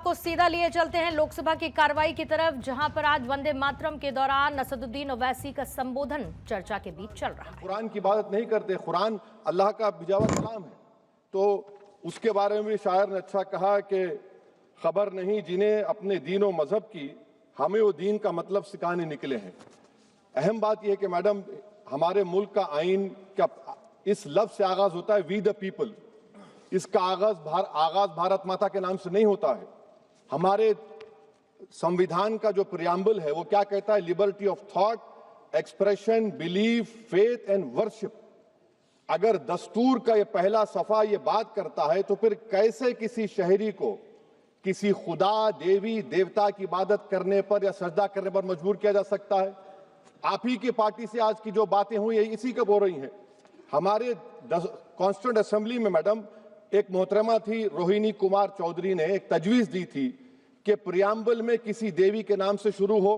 आपको सीधा लिए चलते हैं लोकसभा की कार्रवाई की तरफ, जहां पर आज वंदे मातरम के दौरान असदुद्दीन ओवैसी का संबोधन चर्चा के बीच चल रहा है। कुरान की इबादत नहीं करते, कुरान अल्लाह का बिजावा कलाम है, तो उसके बारे में भी शायर ने अच्छा कहा कि खबर नहीं जिन्हें अपने दीन और मजहब की, हमें वो दीन का मतलब सिखाने निकले हैं। अहम बात यह है कि मैडम, हमारे मुल्क का आइन का इस लफ्ज से आगाज होता है, वी द पीपल। इसका आगाज भारत माता के नाम से नहीं होता है। हमारे संविधान का जो प्रियम्बल है वो क्या कहता है? Liberty of thought, expression, belief, faith and worship. अगर दस्तूर का ये पहला सफा ये बात करता है तो फिर कैसे किसी शहरी को किसी खुदा, देवी, देवता की इबादत करने पर या सजदा करने पर मजबूर किया जा सकता है? आप ही की पार्टी से आज की जो बातें हुई है इसी का बोल रही हैं। हमारे कॉन्स्टिट्यूएंट असेंबली में मैडम एक मोहतरमा थी, रोहिणी कुमार चौधरी ने एक तजवीज दी थी कि प्रियम्बल में किसी देवी के नाम से शुरू हो।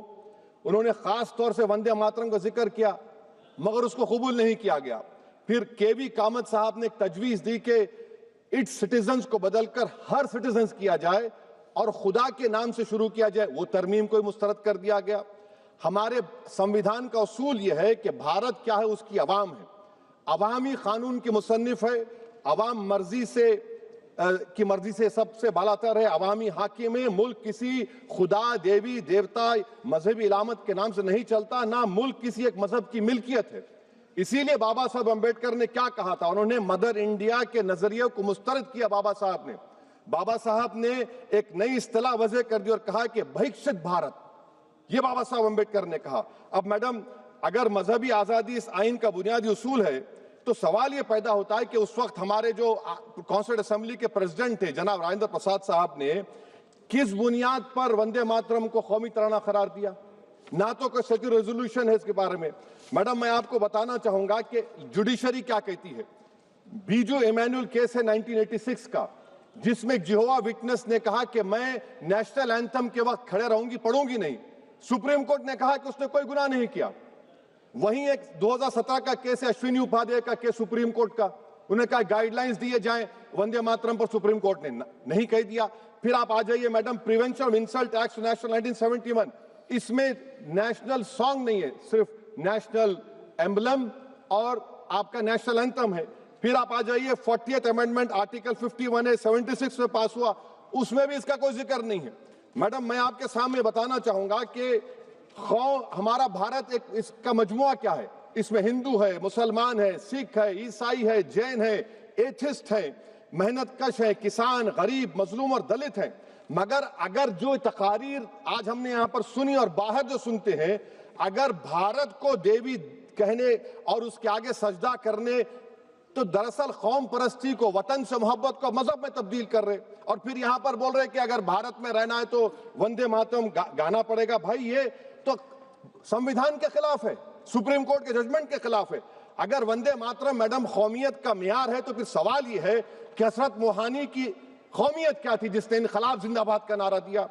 उन्होंने खास तौर से वंदे मातरम का जिक्र किया, मगर उसको कबूल नहीं किया गया। फिर केवी कामत साहब ने एक तजवीज दी कि इट्स सिटीजन्स को बदलकर हर सिटीजन्स किया जाए और खुदा के नाम से शुरू किया जाए, वो तरमीम को मुस्तरद कर दिया गया। हमारे संविधान का उसूल यह है कि भारत क्या है, उसकी अवाम है, अवामी कानून की मुसन्निफ है, अवाम की मर्जी से सबसे बालातर है, अवामी हाकिम है। मुल्क किसी खुदा, देवी, देवता, मजहबी इलामत के नाम से नहीं चलता, ना मुल्क किसी एक मजहब की मिल्कियत है। इसीलिए बाबा साहब अम्बेडकर ने क्या कहा था? उन्होंने मदर इंडिया के नजरिए को मुस्तरद किया। बाबा साहब ने एक नई इस्तिलाह वजह कर दी और कहा कि भैक्षित भारत, ये बाबा साहब अम्बेडकर ने कहा। अब मैडम, अगर मजहबी आजादी इस आइन का बुनियादी उसूल है तो सवाल ये पैदा होता है कि उस वक्त हमारे जो कॉन्स्टिट्यूएंट असेंबली के प्रेसिडेंट थे जनाब राजेंद्र प्रसाद साहब ने किस बुनियाद पर वंदे मातरम को कौमी तराना करार दिया? ना तो कोई सच रेजोल्यूशन है इसके बारे में। मैडम, मैं आपको बताना चाहूंगा कि जुडिशरी क्या कहती है। बीजू इमैनुअल केस है 1986 का, जिसमें जिहोवा विटनेस ने कहा कि मैं नेशनल एंथम के वक्त खड़े रहूंगी, पढ़ूंगी नहीं। सुप्रीम कोर्ट ने कहा कि उसने कोई गुनाह नहीं किया। वहीं एक 2017 का केस है, अश्विनी उपाध्याय का केस सुप्रीम कोर्ट का, उन्हें कहा गाइडलाइंस दिए जाएं वंदे मातरम पर, सुप्रीम कोर्ट ने नहीं कह दिया। फिर आप आ जाइए madam, prevention of insult act national 1971, इसमें नेशनल सॉन्ग नहीं है, सिर्फ नेशनल एम्बलम और आपका नेशनल एंथम है। फिर आप आ जाइए 40th अमेंडमेंट आर्टिकल 51 है, 76 में पास हुआ, उसमें भी इसका कोई जिक्र नहीं है। मैडम, मैं आपके सामने बताना चाहूंगा कि हमारा भारत एक इसका मजमुआ क्या है। इसमें हिंदू है, मुसलमान है, सिख है, ईसाई है, जैन है, एथिस्ट है, मेहनतकश है, किसान, गरीब, मजलूम और दलित है। मगर अगर जो तकारीर आज हमने यहाँ पर सुनी और बाहर जो सुनते हैं, अगर भारत को देवी कहने और उसके आगे सजदा करने, तो दरअसल कौम परस्ती को, वतन से मोहब्बत को मजहब में तब्दील कर रहे, और फिर यहाँ पर बोल रहे कि अगर भारत में रहना है तो वंदे मातरम गाना पड़ेगा। भाई, ये तो संविधान के खिलाफ है, सुप्रीम कोर्ट के जजमेंट के खिलाफ है। अगर वंदे मातरम मैडम कौमियत का मियार है तो फिर सवाल ये है कि हजरत मोहानी की कौमियत क्या थी जिसने इनकलाब जिंदाबाद का नारा दिया?